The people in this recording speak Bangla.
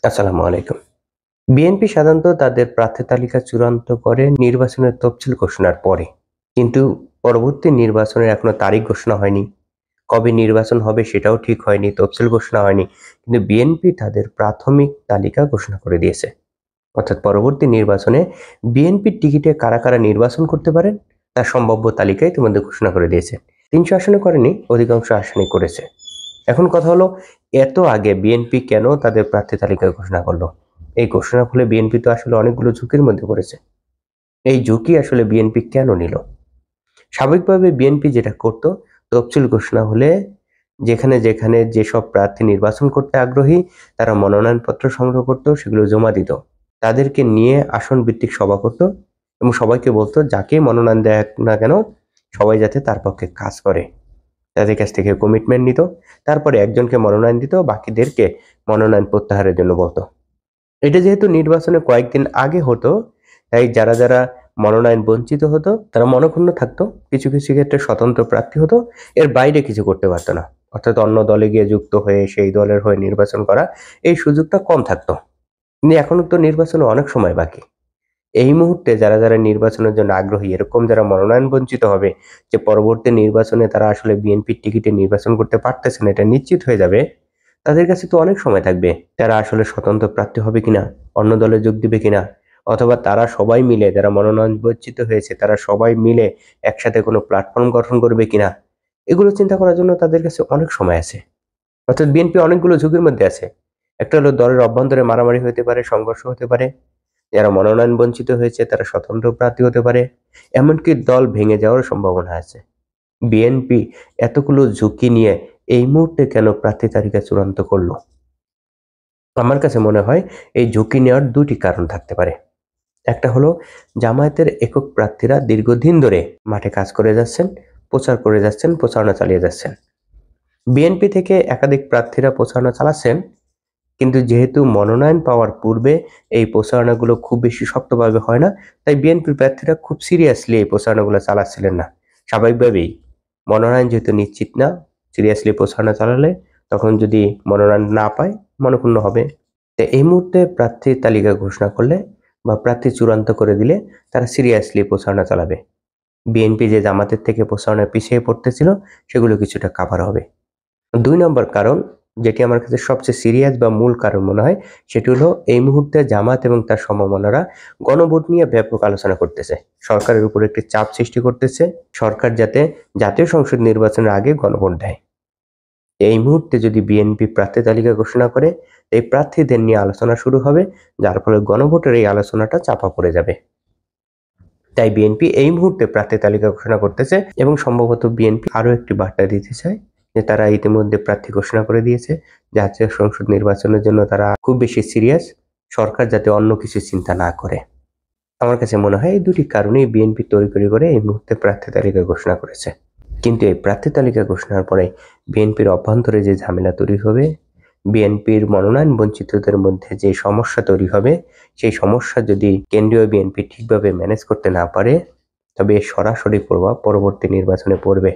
আসসালামু আলাইকুম। বিএনপি সাধারণত তাদের প্রার্থী তালিকা চূড়ান্ত করে নির্বাচনের তফসিল ঘোষণার পরে। কিন্তু পরবর্তী নির্বাচনের এখনো তারিখ ঘোষণা হয়নি। কবে নির্বাচন হবে সেটাও ঠিক হয়নি, তফসিল ঘোষণা হয়নি। কিন্তু বিএনপি তাদের প্রাথমিক তালিকা ঘোষণা করে দিয়েছে। অর্থাৎ পরবর্তী নির্বাচনে বিএনপির টিকিটে কারা কারা নির্বাচন করতে পারেন তার সম্ভাব্য তালিকা ইতিমধ্যে ঘোষণা করে দিয়েছে। ৩০০ আসনে করেনি, অধিকাংশ আসনে করেছে। এখন কথা হলো, এত আগে বিএনপি কেন তাদের প্রার্থী তালিকা ঘোষণা করলো? এই ঘোষণার ফলে বিএনপি তো আসলে অনেকগুলো ঝুঁকির মধ্যে পড়েছে। এই ঝুঁকি আসলে বিএনপি কেন নিল? স্বাভাবিকভাবে বিএনপি যেটা করত, তফসিল ঘোষণা হলে যেখানে যেখানে যেসব প্রার্থী নির্বাচন করতে আগ্রহী তারা মনোনয়নপত্র সংগ্রহ করত, সেগুলো জমা দিত। তাদেরকে নিয়ে আসন ভিত্তিক সভা করত এবং সবাইকে বলতো যাকে মনোনয়ন দেয় না কেন সবাই যাতে তার পক্ষে কাজ করে। তাদের কাছ থেকে কমিটমেন্ট নিত, তারপরে একজনকে মনোনয়ন দিত, বাকিদেরকে মনোনয়ন প্রত্যাহারের জন্য বলতো। এটা যেহেতু নির্বাচনে কয়েকদিন আগে হতো, তাই যারা যারা মনোনয়ন বঞ্চিত হতো তারা মনক্ষুণ্ণ থাকতো। কিছু কিছু ক্ষেত্রে স্বতন্ত্র প্রার্থী হতো, এর বাইরে কিছু করতে পারতো না। অর্থাৎ অন্য দলে গিয়ে যুক্ত হয়ে সেই দলের হয়ে নির্বাচন করা, এই সুযোগটা কম থাকতো। কিন্তু এখনো তো নির্বাচনে অনেক সময় বাকি। এই মুহূর্তে যারা যারা নির্বাচনের জন্য আগ্রহী, এরকম যারা মনোনয়ন বঞ্চিত হবে, যে পরবর্তী নির্বাচনে তারা আসলে বিএনপির টিকিটে নির্বাচন করতে পারতেছে না, এটা নিশ্চিত হয়ে যাবে, তাদের কাছে তো অনেক সময় থাকবে। তারা আসলে স্বতন্ত্র প্রার্থী হবে কিনা, অন্য দলে যোগ দিবে কিনা, অথবা তারা সবাই মিলে, যারা মনোনয়ন বঞ্চিত হয়েছে তারা সবাই মিলে একসাথে কোনো প্ল্যাটফর্ম গঠন করবে কিনা, এগুলো চিন্তা করার জন্য তাদের কাছে অনেক সময় আছে। অর্থাৎ বিএনপি অনেকগুলো ঝুঁকির মধ্যে আছে। একটা হলো দলের অভ্যন্তরে মারামারি হতে পারে, সংঘর্ষ হতে পারে। যারা মনোনয়ন বঞ্চিত হয়েছে তারা স্বতন্ত্র প্রার্থী হতে পারে। এমনকি দল ভেঙে যাওয়ার সম্ভাবনা আছে। বিএনপি এতগুলো ঝুঁকি নিয়ে এই মুহূর্তে কেন প্রার্থী তালিকা চূড়ান্ত করলো? আমার কাছে মনে হয় এই ঝুঁকি নেওয়ার দুটি কারণ থাকতে পারে। একটা হলো, জামায়াতের একক প্রার্থীরা দীর্ঘদিন ধরে মাঠে কাজ করে যাচ্ছেন, প্রচার করে যাচ্ছেন, প্রচারণা চালিয়ে যাচ্ছেন। বিএনপি থেকে একাধিক প্রার্থীরা প্রচারণা চালাচ্ছেন, কিন্তু যেহেতু মনোনয়ন পাওয়ার পূর্বে এই প্রচারণাগুলো খুব বেশি শক্তভাবে হয় না, তাই বিএনপির প্রার্থীরা খুব সিরিয়াসলি এই প্রচারণাগুলো চালাচ্ছিলেন না। স্বাভাবিকভাবেই মনোনয়ন যেহেতু নিশ্চিত না, সিরিয়াসলি প্রচারণা চালালে তখন যদি মনোনয়ন না পায় মনক্ষুণ্ণ হবে। তো এই মুহূর্তে প্রার্থী তালিকা ঘোষণা করলে বা প্রার্থী চূড়ান্ত করে দিলে তারা সিরিয়াসলি প্রচারণা চালাবে। বিএনপি যে জামাতের থেকে প্রচারণায় পিছিয়ে পড়তেছিল, সেগুলো কিছুটা কাভার হবে। ২ নম্বর কারণ, যেটি আমার কাছে সবচেয়ে সিরিয়াস বা মূল কারণ মনে হয়, সেটি হলো এই মুহূর্তে জামাত এবং তার সমমনারা গণভোট নিয়ে ব্যাপক আলোচনা করতেছে। সরকারের উপর একটি চাপ সৃষ্টি করতেছে, সরকার যাতে জাতীয় সংসদ নির্বাচনের আগে গণভোট দেয়। এই মুহূর্তে যদি বিএনপি প্রার্থী তালিকা ঘোষণা করে, এই প্রার্থীদের নিয়ে আলোচনা শুরু হবে, যার ফলে গণভোটের এই আলোচনাটা চাপা পড়ে যাবে। তাই বিএনপি এই মুহূর্তে প্রার্থী তালিকা ঘোষণা করতেছে এবং সম্ভবত বিএনপি আরো একটি বার্তা দিতে চায় যে তারা ইতিমধ্যে প্রার্থী ঘোষণা করে দিয়েছে। জাতীয় সংসদ নির্বাচনের জন্য তারা খুব বেশি সিরিয়াস, সরকার যাতে অন্য কিছু চিন্তা না করে। আমার কাছে মনে হয় এই দুটি কারণেই বিএনপি তড়িঘড়ি করে এই মুহূর্তে প্রার্থী তালিকা ঘোষণা করেছে। কিন্তু এই প্রার্থী তালিকা ঘোষণার পরে বিএনপির অভ্যন্তরে যে ঝামেলা তৈরি হবে, বিএনপির মনোনয়ন বঞ্চিতদের মধ্যে যে সমস্যা তৈরি হবে, সেই সমস্যা যদি কেন্দ্রীয় বিএনপি ঠিকভাবে ম্যানেজ করতে না পারে, তবে এর সরাসরি প্রভাব পরবর্তী নির্বাচনে পড়বে।